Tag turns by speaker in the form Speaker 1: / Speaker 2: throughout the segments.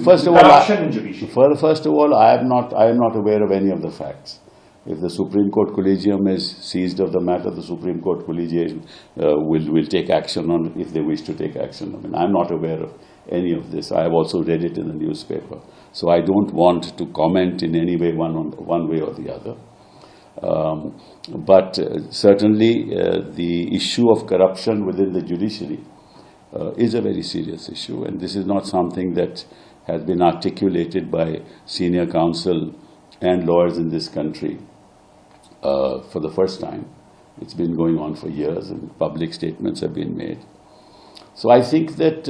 Speaker 1: First of all,
Speaker 2: corruption in judiciary?
Speaker 1: First of all, I am not aware of any of the facts. If the Supreme Court Collegium is seized of the matter, the Supreme Court Collegium will take action on it if they wish to take action. I mean, I'm not aware of any of this. I have also read it in the newspaper. So I don't want to comment in any way one way or the other. But certainly the issue of corruption within the judiciary is a very serious issue, and this is not something that has been articulated by senior counsel and lawyers in this country for the first time. It's been going on for years, and public statements have been made. So I think that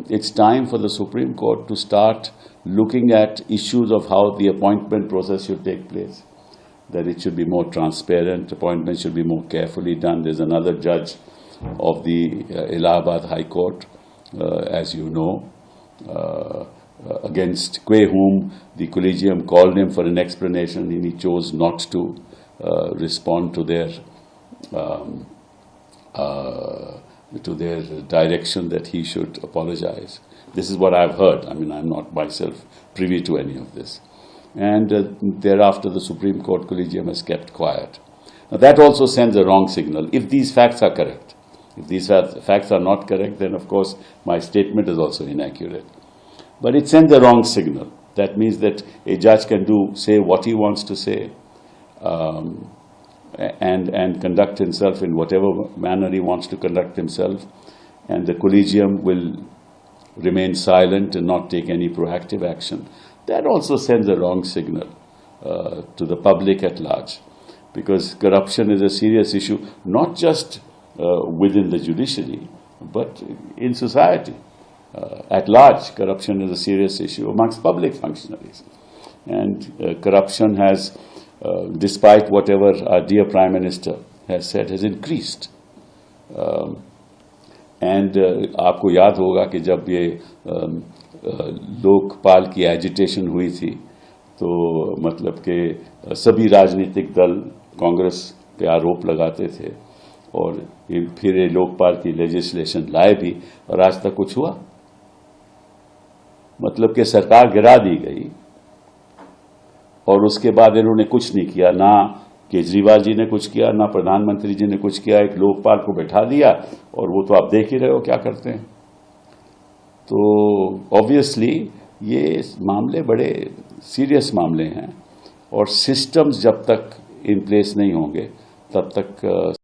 Speaker 1: it's time for the Supreme Court to start looking at issues of how the appointment process should take place, that it should be more transparent, appointments should be more carefully done. There's another judge of the Allahabad High Court, as you know, against whom the Collegium called him for an explanation, and he chose not to respond to their direction that he should apologize. This is what I've heard. I mean, I'm not myself privy to any of this. And thereafter, the Supreme Court Collegium has kept quiet. Now, that also sends a wrong signal, if these facts are correct. If these facts are not correct, then of course my statement is also inaccurate. But it sends a wrong signal. That means that a judge can say what he wants to say, and conduct himself in whatever manner he wants to conduct himself, and the Collegium will remain silent and not take any proactive action. That also sends a wrong signal to the public at large, because corruption is a serious issue, not just within the judiciary, but in society. At large, corruption is a serious issue amongst public functionaries. And corruption has, despite whatever our dear Prime Minister has said, has increased. And आपको याद होगा कि जब ये लोकपाल की agitation हुई थी, तो मतलब कि सभी राजनीतिक दल कांग्रेस पे आरोप लगाते थे, और फिर ये लोकपाल की लेजिस्लेशन लाए भी, और आज तक कुछ हुआ? मतलब कि सरकार गिरा दी गई और उसके बाद इन्होंने कुछ नहीं किया। ना केजरीवाल जी ने कुछ किया, ना प्रधानमंत्री जी ने कुछ किया। एक लोकपाल को बैठा दिया, और वो तो आप देख ही रहे हो क्या करते हैं। तो ऑब्वियसली ये मामले बड़े सीरियस मामले हैं, और सिस्टम्स जब तक इन प्लेस नहीं होंगे तब तक